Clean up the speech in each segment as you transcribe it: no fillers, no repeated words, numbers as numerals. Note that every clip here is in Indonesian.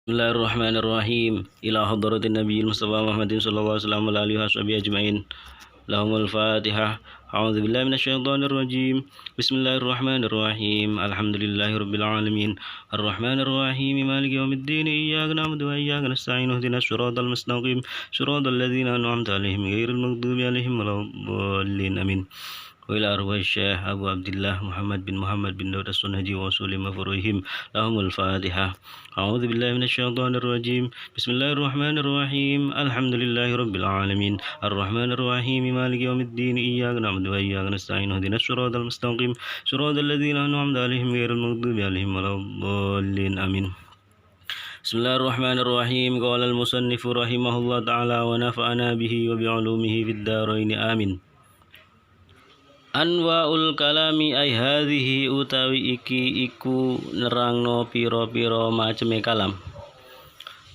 Bismillahirrahmanirrahim. Ila hadratin Nabiyil Mustafa Muhammadin sallallahu alaihi wasallam wa alihi washabihi ajmain. Lahumul Fatihah. A'udzu billahi minasyaitonir rajim. Bismillahirrahmanirrahim. Alhamdulillahirabbil alamin. Arrahmanir rahim. Maliki yaumiddin. Iyyaka na'budu wa iyyaka nasta'in. Ihdinas siratal mustaqim. Siratal ladzina an'amta 'alaihim ghairil maghdubi 'alaihim waladdallin. Amin. Wa ila arwah Syekh Abu Abdullah Muhammad bin Daud as-Sunhaji wa usuli mafruhim. Lahumul Fatihah. A'udzu billahi minasyaitonir rajim. Bismillahirrahmanirrahim. Alhamdulillahirabbil alamin. Arrahmanir rahim. Maliki yaumiddin. Iyyaka na'budu wa iyyaka nasta'in. Ihdinas siratal mustaqim. Siratal ladzina an'amta 'alaihim ghairil maghdubi 'alaihim waladdallin. Amin. Bismillahirrahmanirrahim. Qala al-musannifu rahimahullah ta'ala wa nafa'ana bihi wa bi'ulumihi fid dharain. Amin. Anwaul kalami ay hadhihi utawi iki iku nerangno pira-pira maceme kalam.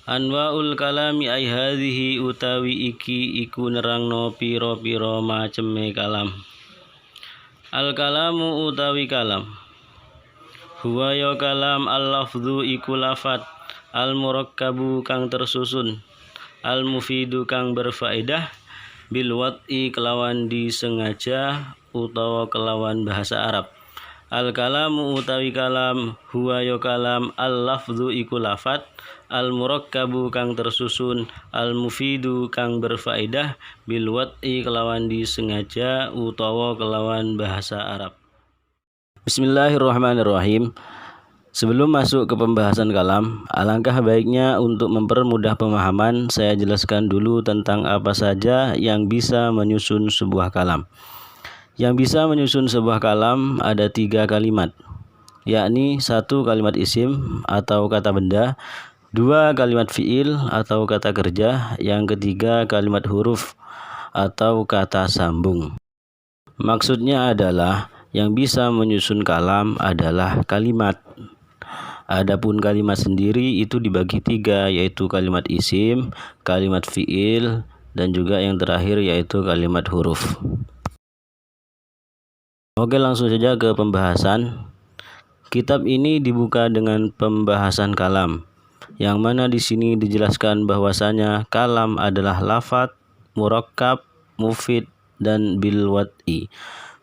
Anwaul kalami ay hadhihi utawi iki iku nerangno pira-pira maceme kalam. Al kalamu utawi kalam. Huwa ya kalam al lafdhu iku lafat. Al murakkabu kang tersusun. Al mufidu kang berfaedah. Bil wat'i kelawan disengaja utawa kelawan bahasa Arab. Al kalamu utawi kalam huwa ya kalam al lafdhu iku lafat al murakkabu kang tersusun al mufidu kang berfaedah bil wat'i kelawan disengaja utawa kelawan bahasa Arab. Bismillahirrahmanirrahim. Sebelum masuk ke pembahasan kalam, alangkah baiknya untuk mempermudah pemahaman, saya jelaskan dulu tentang apa saja yang bisa menyusun sebuah kalam. Yang bisa menyusun sebuah kalam ada 3 kalimat, yakni 1 kalimat isim atau kata benda, 2 kalimat fiil atau kata kerja, yang ketiga kalimat huruf atau kata sambung. Maksudnya adalah yang bisa menyusun kalam adalah kalimat. Adapun kalimat sendiri itu dibagi 3, yaitu kalimat isim, kalimat fiil, dan juga yang terakhir yaitu kalimat huruf. Oke, langsung saja ke pembahasan. Kitab ini dibuka dengan pembahasan kalam, yang mana di sini dijelaskan bahwasanya kalam adalah lafadz, murakkab, mufid, dan bil wat'i.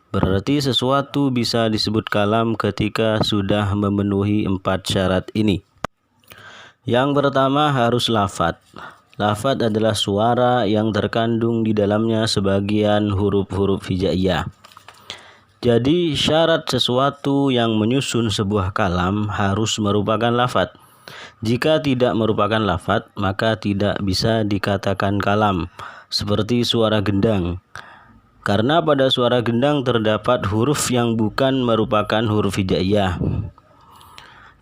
Berarti sesuatu bisa disebut kalam ketika sudah memenuhi 4 syarat ini. Yang pertama harus lafadz. Lafadz adalah suara yang terkandung di dalamnya sebagian huruf-huruf hijaiyah. Jadi syarat sesuatu yang menyusun sebuah kalam harus merupakan lafadz. Jika tidak merupakan lafadz, maka tidak bisa dikatakan kalam, seperti suara gendang. Karena pada suara gendang terdapat huruf yang bukan merupakan huruf hijaiyah.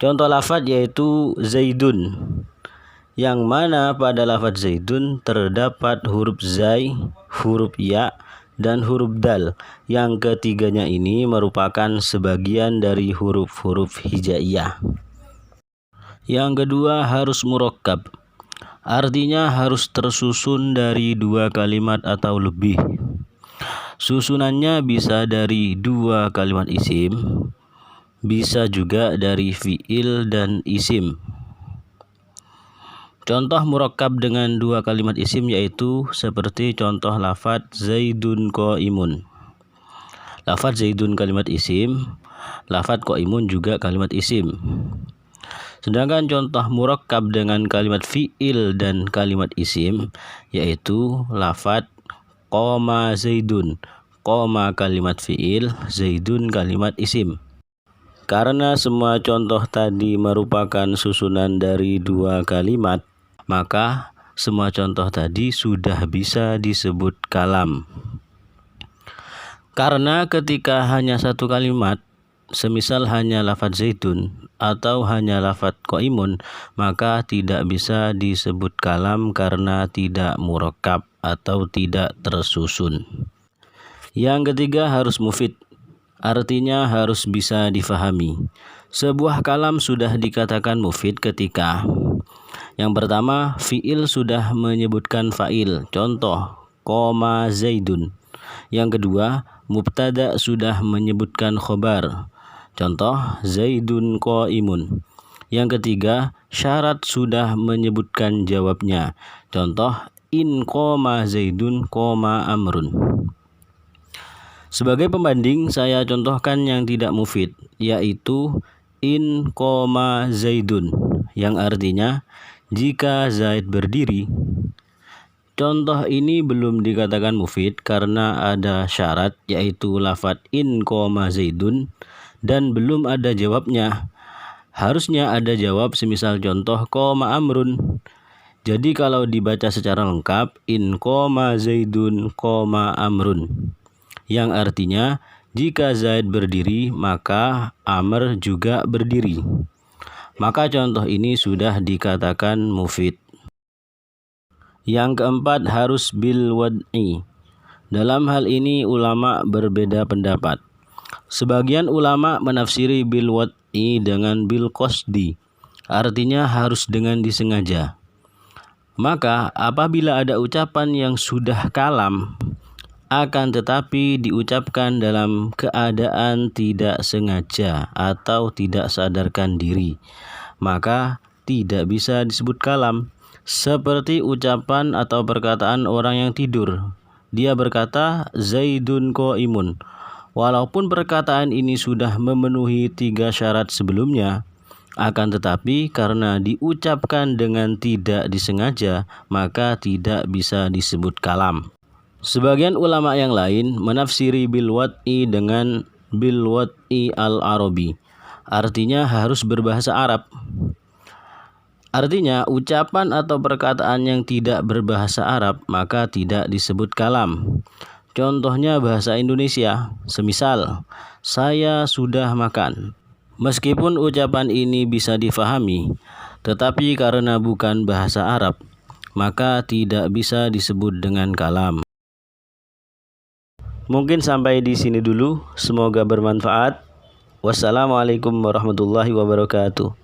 Contoh lafadz yaitu Zaidun, yang mana pada lafadz Zaidun terdapat huruf zai, huruf ya, dan huruf dal. Yang ketiganya ini merupakan sebagian dari huruf-huruf hijaiyah. Yang kedua harus murakkab, artinya harus tersusun dari 2 kalimat atau lebih. Susunannya bisa dari 2 kalimat isim, bisa juga dari fiil dan isim. Contoh murakkab dengan 2 kalimat isim yaitu seperti contoh lafadz Zaidun qaimun. Lafadz Zaidun kalimat isim, lafadz qaimun juga kalimat isim. Sedangkan contoh murakkab dengan kalimat fiil dan kalimat isim yaitu lafadz qoma Zaidun, qoma kalimat fiil, Zaidun kalimat isim. Karena semua contoh tadi merupakan susunan dari 2 kalimat, maka semua contoh tadi sudah bisa disebut kalam. Karena ketika hanya 1 kalimat, semisal hanya lafadz Zaidun atau hanya lafadz qaimun, maka tidak bisa disebut kalam karena tidak murakkab atau tidak tersusun. Yang ketiga harus mufid, artinya harus bisa difahami. Sebuah kalam sudah dikatakan mufid ketika yang pertama fiil sudah menyebutkan fa'il, contoh qoma Zaidun. Yang kedua mubtada sudah menyebutkan khobar, contoh Zaidun qaimun. Yang ketiga, syarat sudah menyebutkan jawabnya. Contoh, in qoma Zaidun qoma Amrun. Sebagai pembanding, saya contohkan yang tidak mufid, yaitu in qoma Zaidun, yang artinya jika Zaid berdiri. Contoh ini belum dikatakan mufid karena ada syarat, yaitu lafadz in qoma Zaidun, dan belum ada jawabnya. Harusnya ada jawab semisal contoh qoma Amrun. Jadi kalau dibaca secara lengkap, in qoma Zaidun qoma Amrun, yang artinya jika Zaid berdiri maka Amr juga berdiri. Maka contoh ini sudah dikatakan mufid. Yang keempat, harus bil wad'i. Dalam hal ini ulama berbeda pendapat. Sebagian ulama menafsiri bil wad'i dengan bil qasdi, artinya harus dengan disengaja. Maka apabila ada ucapan yang sudah kalam akan tetapi diucapkan dalam keadaan tidak sengaja atau tidak sadarkan diri, maka tidak bisa disebut kalam. Seperti ucapan atau perkataan orang yang tidur. Dia berkata Zaidun qaimun. Walaupun perkataan ini sudah memenuhi 3 syarat sebelumnya, akan tetapi karena diucapkan dengan tidak disengaja, maka tidak bisa disebut kalam. Sebagian ulama yang lain menafsiri bil wad'i dengan bil wad'i al-arabi, artinya harus berbahasa Arab. Artinya ucapan atau perkataan yang tidak berbahasa Arab maka tidak disebut kalam. Contohnya bahasa Indonesia, semisal saya sudah makan. Meskipun ucapan ini bisa difahami, tetapi karena bukan bahasa Arab, maka tidak bisa disebut dengan kalam. Mungkin sampai di sini dulu, semoga bermanfaat. Wassalamualaikum warahmatullahi wabarakatuh.